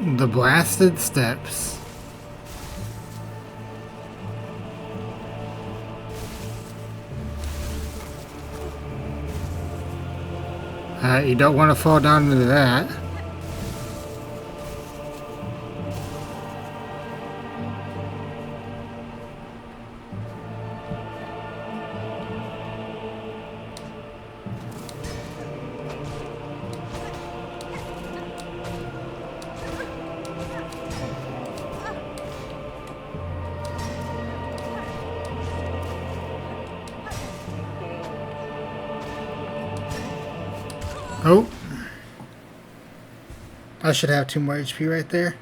The blasted steps. You don't want to fall down into that. Oh. I should have 2 more HP right there.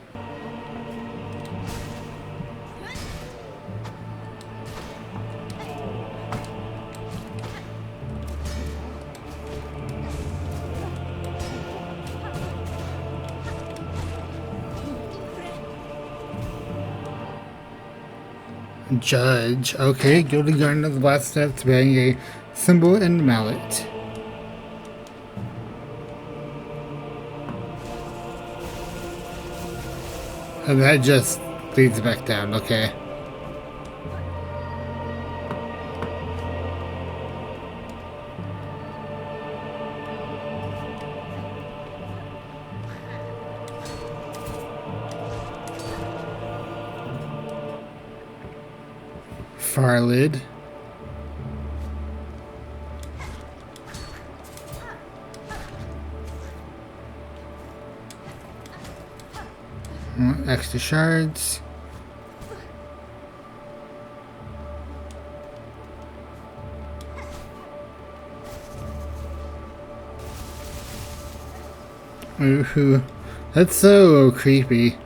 Judge. Okay, go to Garden of the Blast Steps bearing a symbol and mallet. And that just leads back down, okay. Far lid. Extra shards. Ooh, that's so creepy.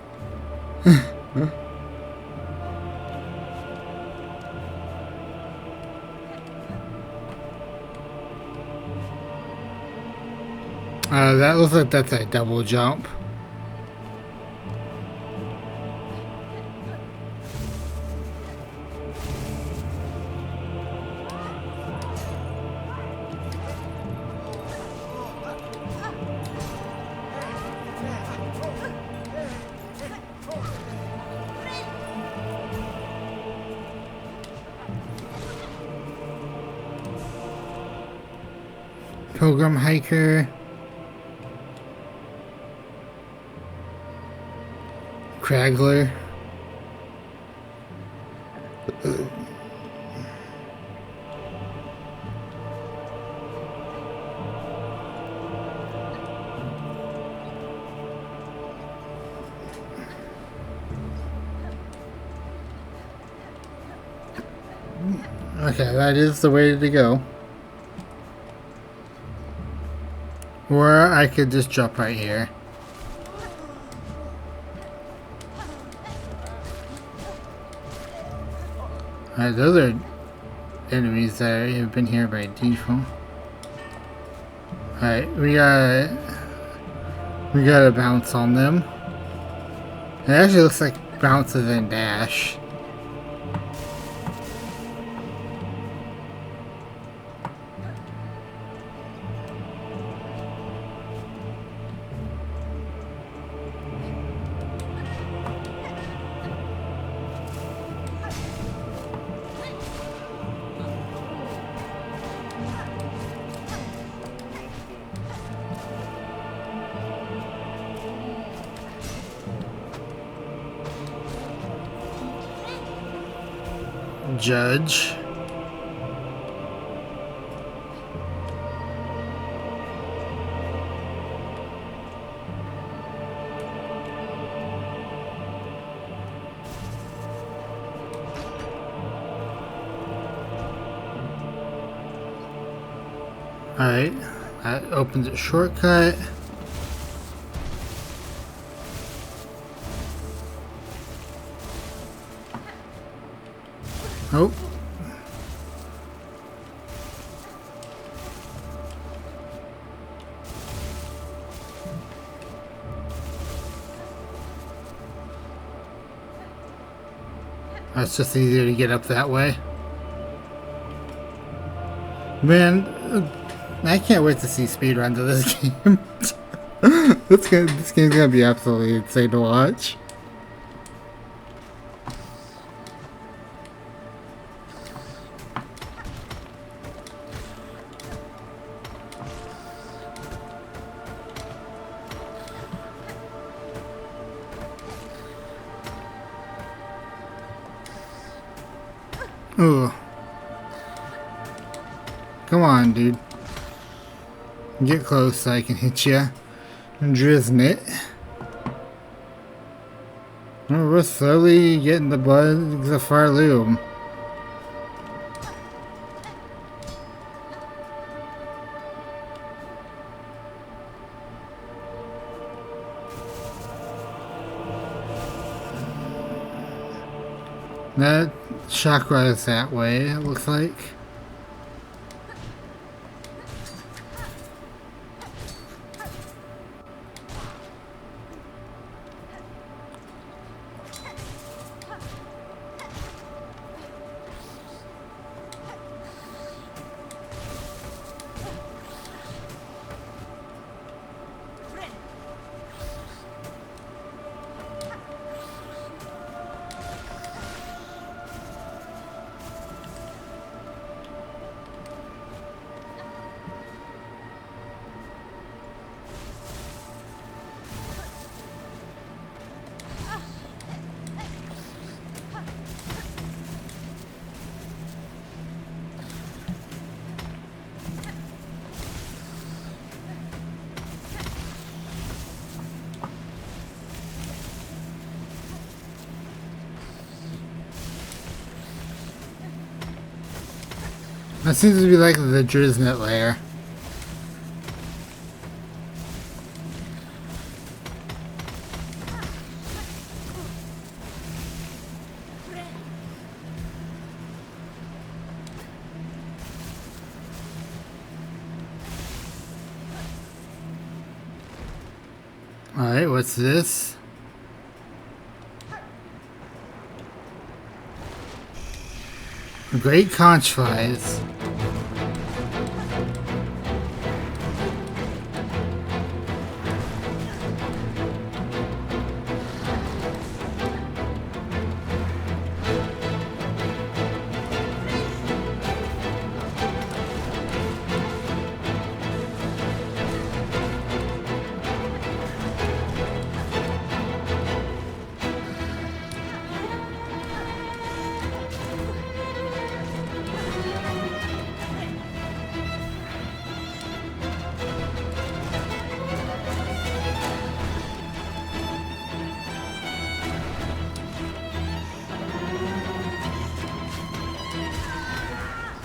That looks like that's a double jump. Pilgrim hiker. Craggler. Okay, that is the way to go. Or I could just jump right here. Alright, those are enemies that have been here by default. Alright, we gotta bounce on them. It actually looks like bounces and dash. Judge. Alright, that opens a shortcut. Oh. It's just easier to get up that way. Man, I can't wait to see speedruns of this game. This game's gonna be absolutely insane to watch. Ooh. Come on, dude. Get close so I can hit you. Driznit. We're slowly getting the bugs of Farloom. That chakra is that way, it looks like. That seems to be like the Driznit layer. Alright, what's this? Great conch flies.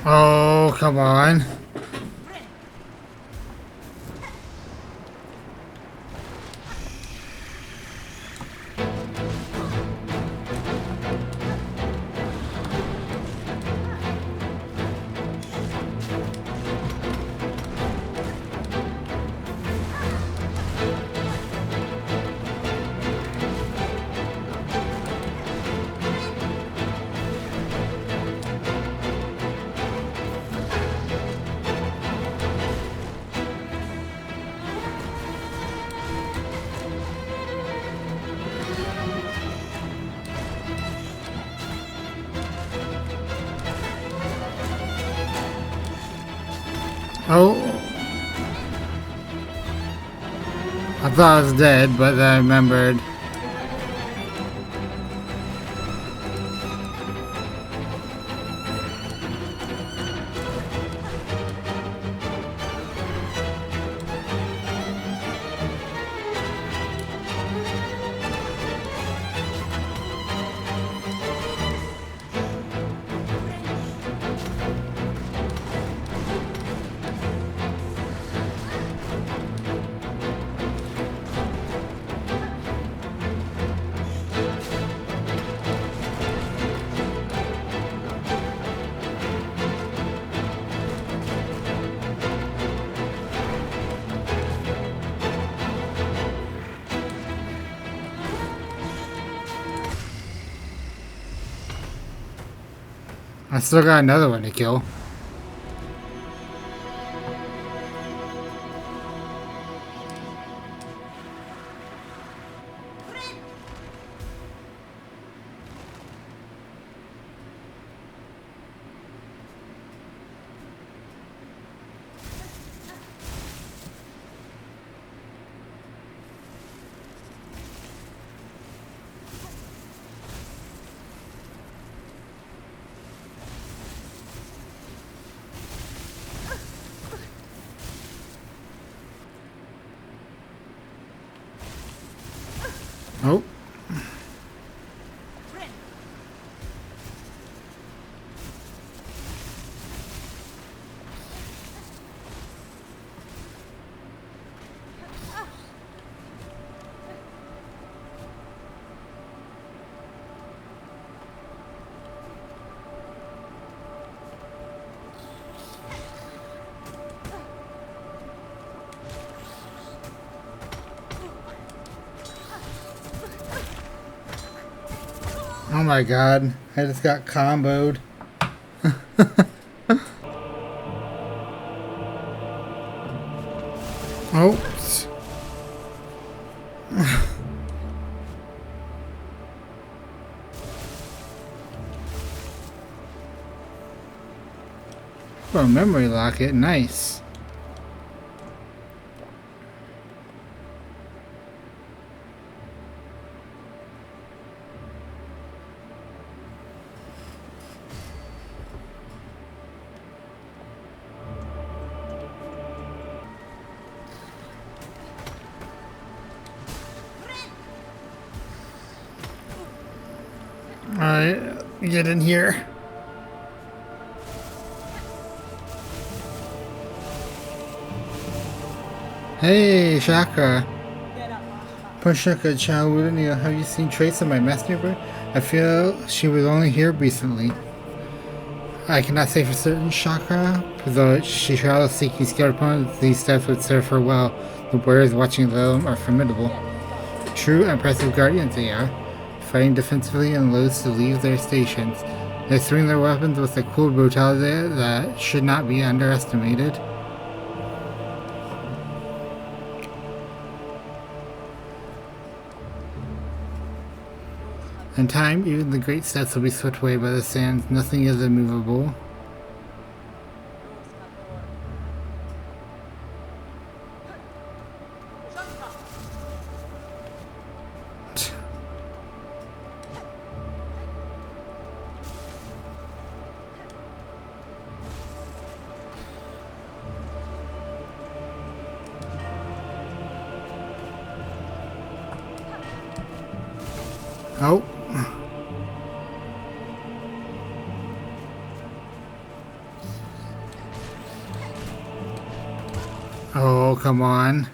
Oh, come on. Oh. I thought I was dead, but then I remembered. I still got another one to kill. my god, I just got comboed. Oops. Oh, memory locket, nice. Alright, get in here. Hey, Shaka. Poor Shaka, child, wouldn't you have you seen trace of my messenger? I feel she was only here recently. I cannot say for certain, Shaka, though she travels seeking skilled opponents, these steps would serve her well. The warriors watching them are formidable. True, impressive guardians they are, fighting defensively and loath to leave their stations. They swing their weapons with a cool brutality that should not be underestimated. In time, even the great steps will be swept away by the sands. Nothing is immovable. Oh. Oh, come on.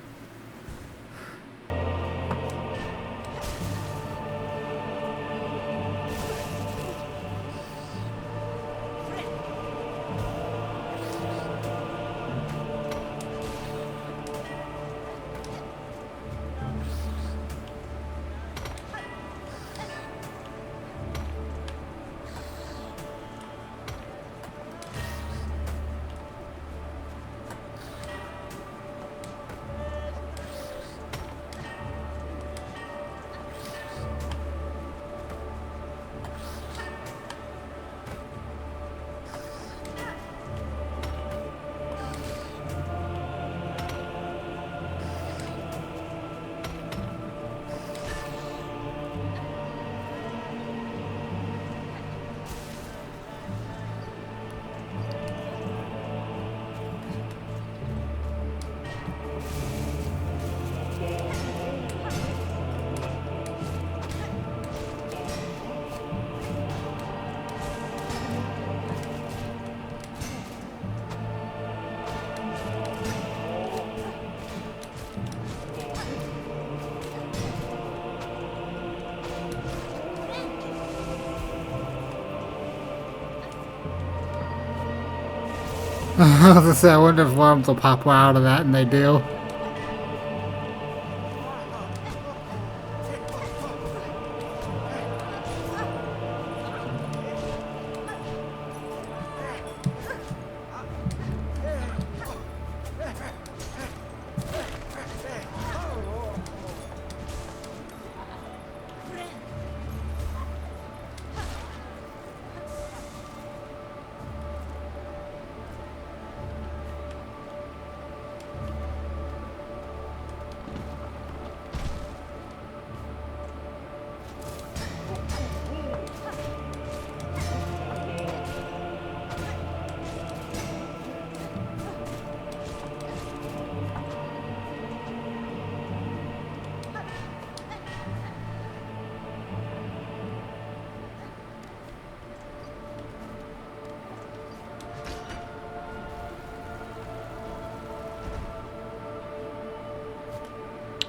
I was gonna say, I wonder if worms will pop out of that, and they do.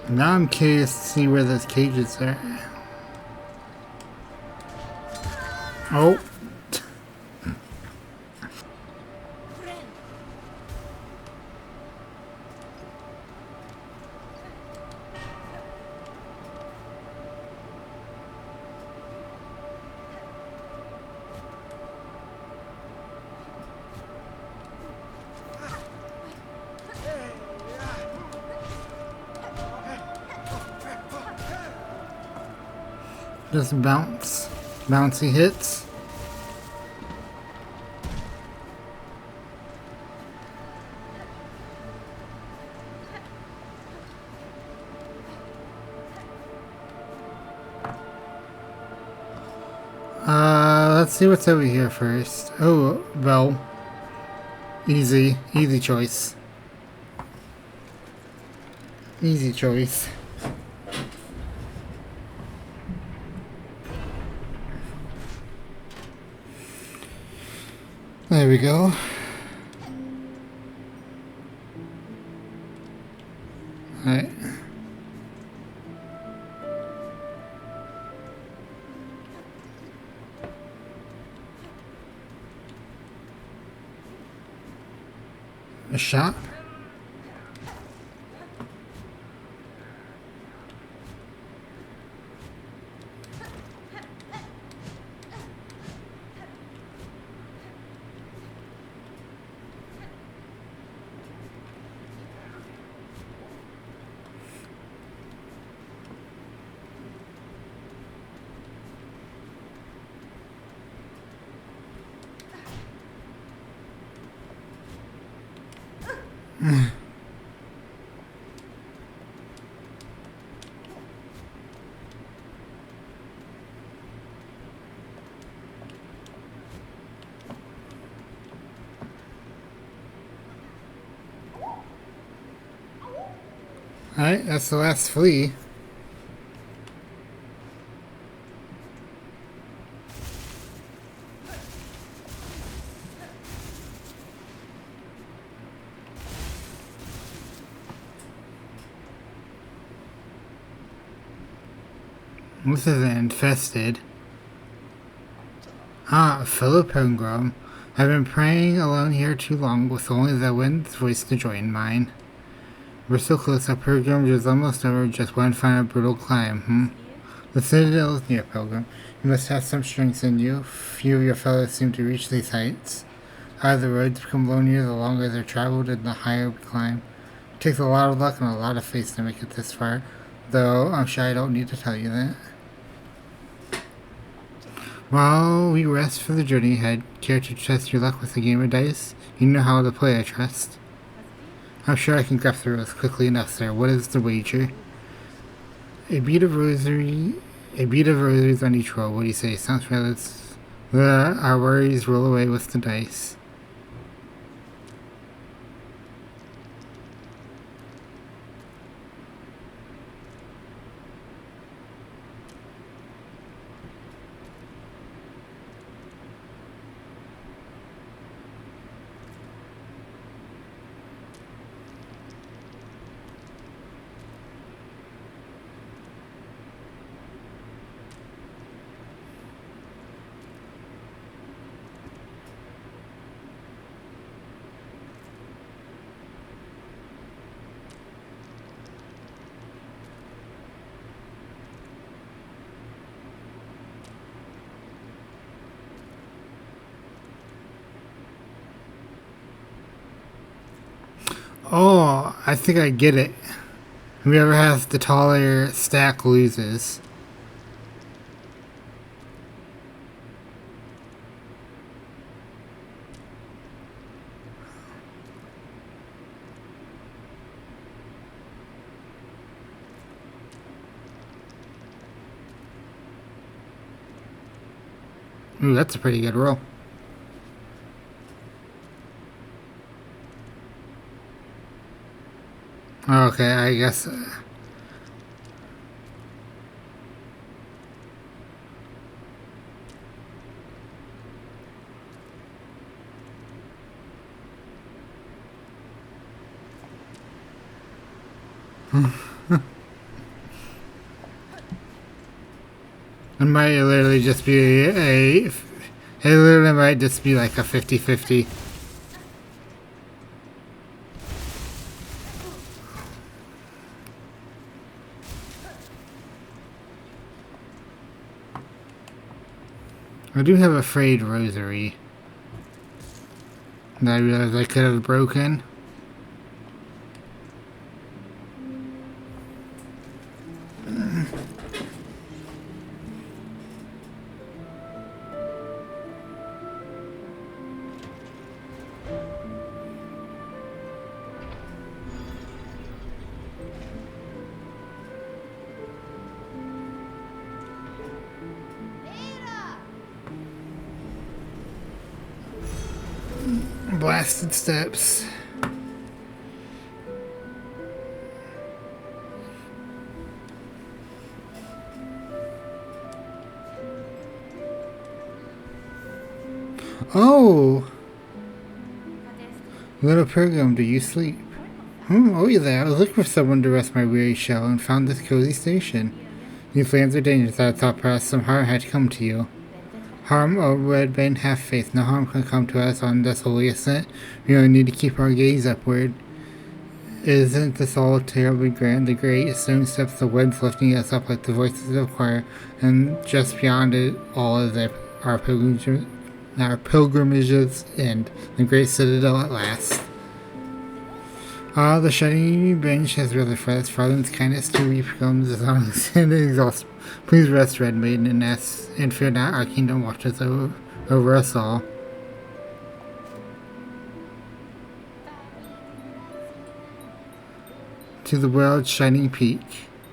Now I'm curious to see where those cages are. Oh. Just bounce. Bouncy hits. Let's see what's over here first. Oh, well. Easy choice. Easy choice. There we go. Alright. A shot? Alright, that's the last flea. This isn't infested. Ah, fellow pilgrim. I've been praying alone here too long with only the wind's voice to join mine. We're so close, our pilgrimage is almost over, just one final brutal climb, The citadel is near, pilgrim. You must have some strength in you. Few of your fellows seem to reach these heights. The roads become lonelier the longer they're traveled and the higher we climb. It takes a lot of luck and a lot of faith to make it this far, though I'm sure I don't need to tell you that. While we rest for the journey ahead, care to test your luck with a game of dice? You know how to play, I trust. I'm sure I can get through this quickly enough, sir. What is the wager? A bead of rosaries on each roll. What do you say? Sounds fair. Our worries roll away with the dice. Oh, I think I get it. Whoever has the taller stack loses. Ooh, that's a pretty good roll. Okay, I guess. It might literally just be it literally might just be like a 50-50. I do have a frayed rosary that I realized I could have broken. blasted steps. Oh! Little pilgrim, do you sleep? Oh, you there. I was looking for someone to rest my weary shell and found this cozy station. These lands are dangerous. I thought perhaps some harm had come to you. Harm, oh red-bane half-faith. No harm can come to us on this holy ascent. We only need to keep our gaze upward. Isn't this all terribly grand? The great stone steps, the winds lifting us up like the voices of a choir, and just beyond it all is our pilgrimages end. The great citadel at last. Ah, the shining bench has risen for us. Father's kindness to we becomes and exhausted. Please rest, Red Maiden, and fear not, our kingdom watches over us all. To the world's shining peak,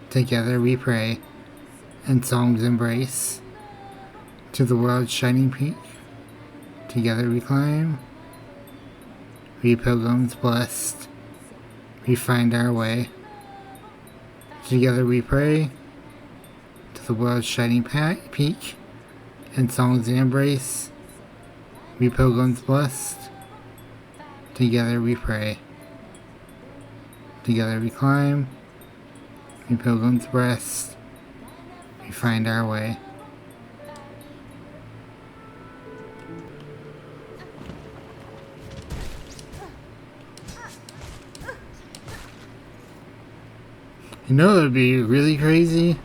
together we pray, and songs embrace. To the world's shining peak, together we climb. We pilgrims blessed, we find our way. Together we pray, to the world's shining peak, and songs embrace. We pilgrims blessed, together we pray. Together we climb, we pilgrims rest, we find our way. You know, it would be really crazy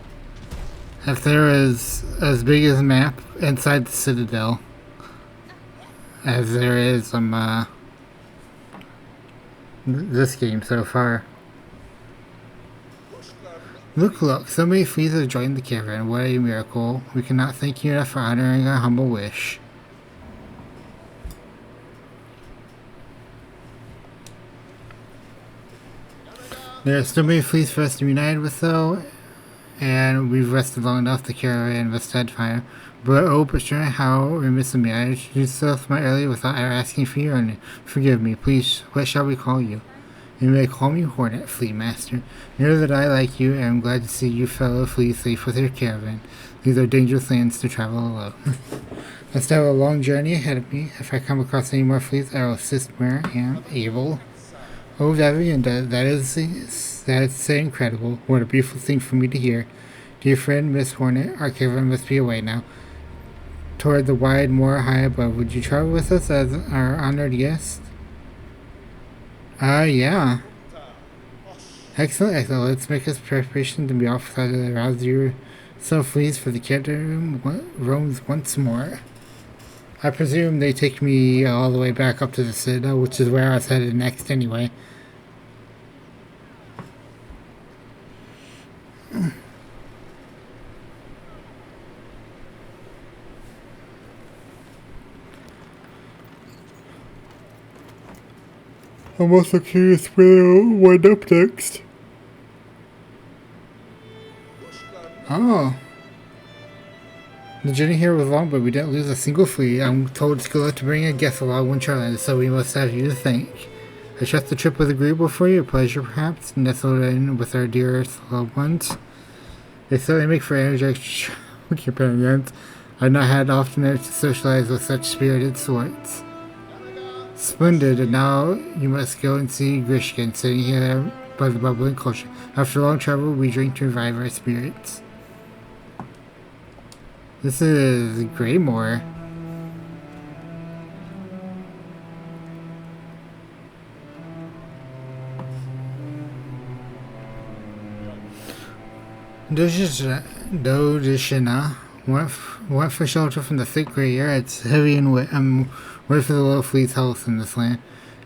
if there was as big as a map inside the Citadel as there is this game so far. Look, so many fleas have joined the caravan. What a miracle. We cannot thank you enough for honoring our humble wish. There are still many fleas for us to be united with, though, and we've rested long enough. The caravan must head fire. But sure, how remiss of me. I introduced myself earlier without ever asking for your name. Forgive me, please. What shall we call you? You may call me Hornet, Fleet Master. Know that I like you, and am glad to see you fellow fleas safe with your caravan. These are dangerous lands to travel alone. I still have a long journey ahead of me. If I come across any more fleas, I will assist where I am able. Oh, Vivienda, that is incredible. What a beautiful thing for me to hear. Dear friend, Miss Hornet, our caravan must be away now. Toward the wide moor high above. Would you travel with us as our honored guest? Yeah. Excellent. Let's make us preparation to be off without to arouse you. So fleas for the kingdom roams once more. I presume they take me all the way back up to the Citadel, which is where I was headed next anyway. I'm also curious where I'll wind up next. Oh. The journey here was long, but we didn't lose a single flea. I'm told it's good to bring a guest along when traveling, so we must have you to thank. I trust the trip was agreeable for you, a pleasure perhaps, nestled in with our dearest loved ones. They certainly make for energetic companions. I've not had often to socialize with such spirited sorts. Splendid, and now you must go and see Grishkin sitting here by the bubbling culture. After long travel, we drink to revive our spirits. This is Greymore. Dodishina went for shelter from the thick gray air. It's heavy and wet. I'm worried for the little flea's health in this land.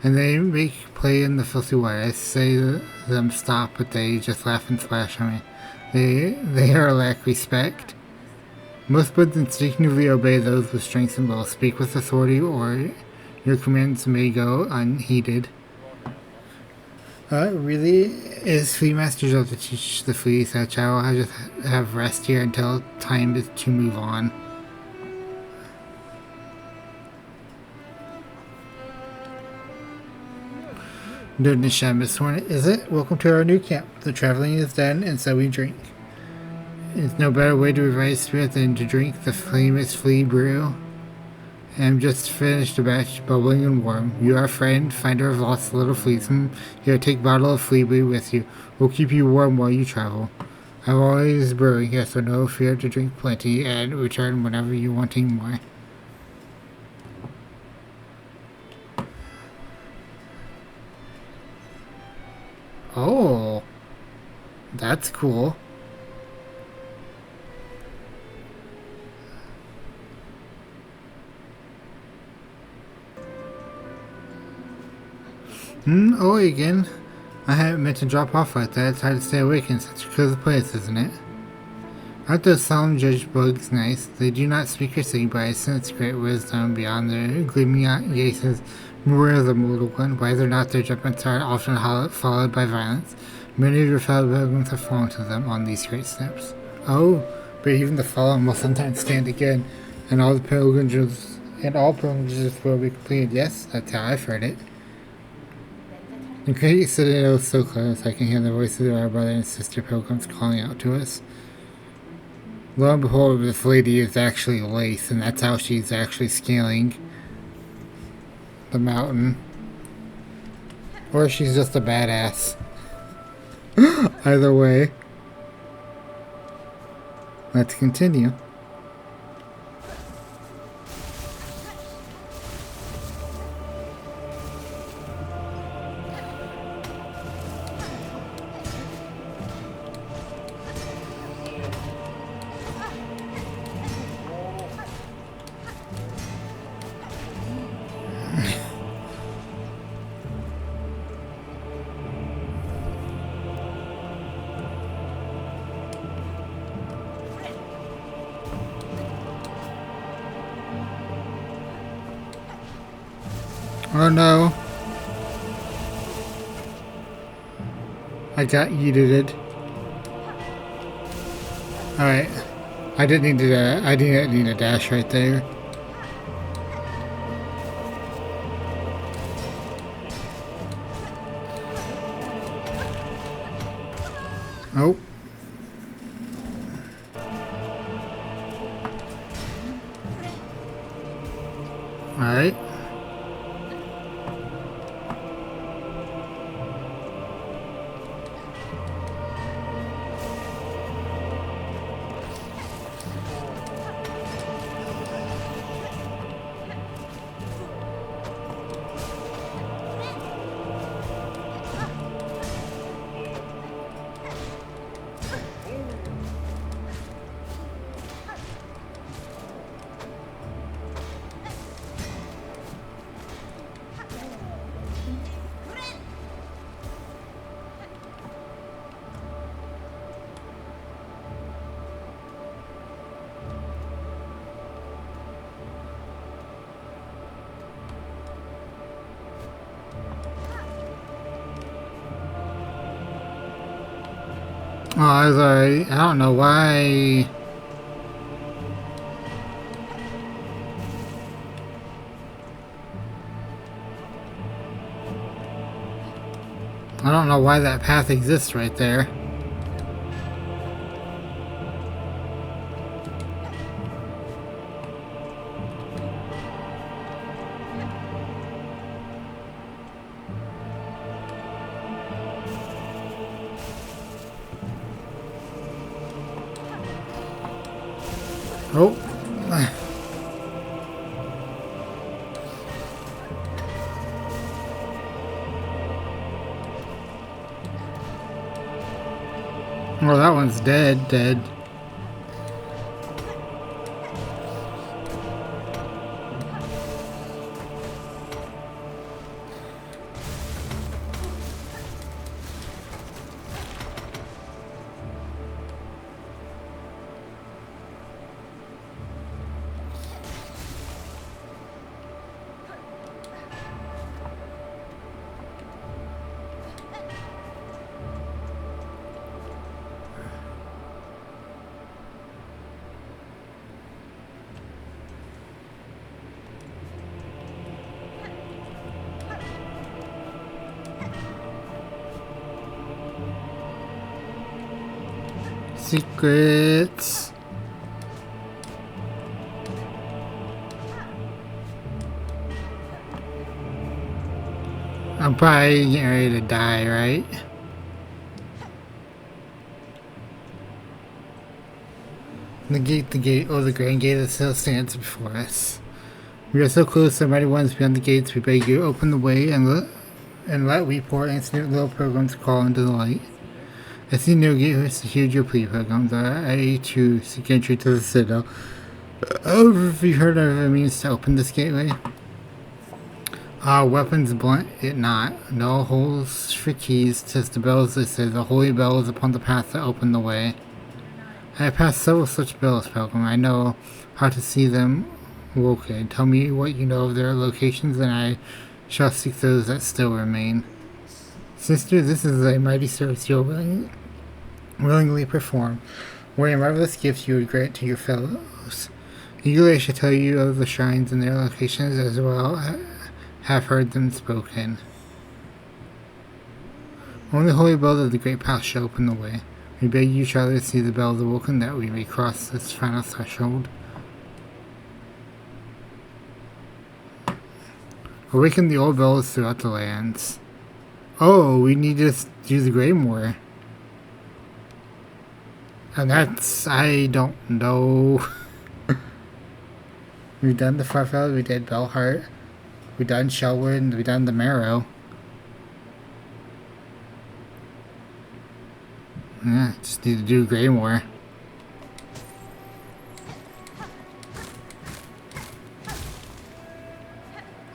And they make play in the filthy water. I say to them stop, but they just laugh and splash on me. They are lack respect. Most birds instinctively obey those with strength and will. Speak with authority, or your commands may go unheeded. Really? Is Flea Master's job to teach the fleas that I will just have rest here until time is to move on? Donation, Miss Hornet, is it? Welcome to our new camp. The traveling is done, and so we drink. There's no better way to revive spirit than to drink the famous flea brew. I'm just finished a batch, bubbling and warm. You are a friend, finder of lost little fleas. Here, take a bottle of flea brew with you. We'll keep you warm while you travel. I'm always brewing here, so no fear to drink plenty and return whenever you're wanting more. Oh, that's cool. Oh, again. I haven't meant to drop off like that. It's hard to stay awake in such a cozy place, isn't it? Aren't those solemn judge bugs nice? They do not speak or sing, but I sense great wisdom beyond their gleaming gases. Beware of them, little one. Whether or not their judgments are often followed by violence. Many of your fellow pilgrims have fallen to them on these great steps. Oh, but even the fallen will sometimes stand again, and all pilgrimages will be completed. Yes, that's how I've heard it. The great citadel is so close, I can hear the voices of our brother and sister pilgrims calling out to us. Lo and behold, this lady is actually Lace, and that's how she's actually scaling the mountain. Or she's just a badass. Either way. Let's continue. Oh no. I got yeeted. Alright. I didn't need a dash right there. Oh. Alright. Oh, I was alright. I don't know why. I don't know why that path exists right there. Oh. Well, that one's dead. secrets. I'm probably getting ready to die, right? The gate, oh, the grand gate that still stands before us. We are so close, the mighty ones beyond the gates. We beg you, open the way and let we poor innocent little pilgrims crawl into the light. I see no gate to hear your plea, pilgrims. I too seek entry to the citadel. Oh, have you heard of a means to open this gateway? Weapons blunt it not. No holes for keys, 'tis the bells they say. The holy bell is upon the path that open the way. I have passed several such bells, pilgrim. I know how to see them located. Tell me what you know of their locations, and I shall seek those that still remain. Sister, this is a mighty service you will willingly perform. What a marvelous gift you would grant to your fellows. Eagerly I shall tell you of the shrines and their locations, as well have heard them spoken. Only holy bells of the great path shall open the way. We beg you, travelers, see the bells awoken, that we may cross this final threshold. Awaken the old bells throughout the lands. Oh, we need to do the Greymoor. And that's, I don't know. We've done the Farfell, we did Bellheart, we done Shelwood, we done the Marrow. Yeah, just need to do Greymoor.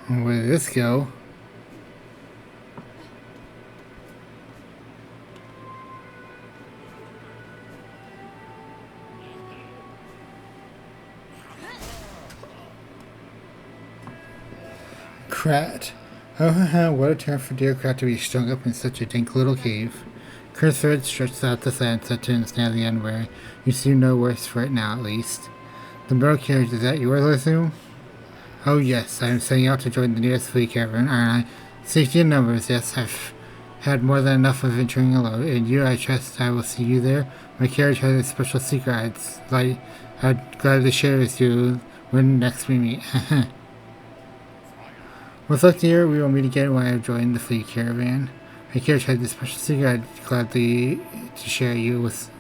And where did this go? Krat. Oh, what a term for dear Krat to be strung up in such a dank little cave. Kurt's thread stretched out the sunset to stand the end where you seem no worse for it now, at least. The motor carriage, is that yours, I assume? Oh yes, I am setting out to join the nearest fleet caravan, aren't I? Safety in numbers, yes, I've had more than enough of venturing alone. And you, I trust I will see you there. My carriage has a special secret I'd gladly share with you when next we meet. With luck dear, we will meet again when I have joined the fleet caravan. My carriage has a special secret I'd gladly to share you with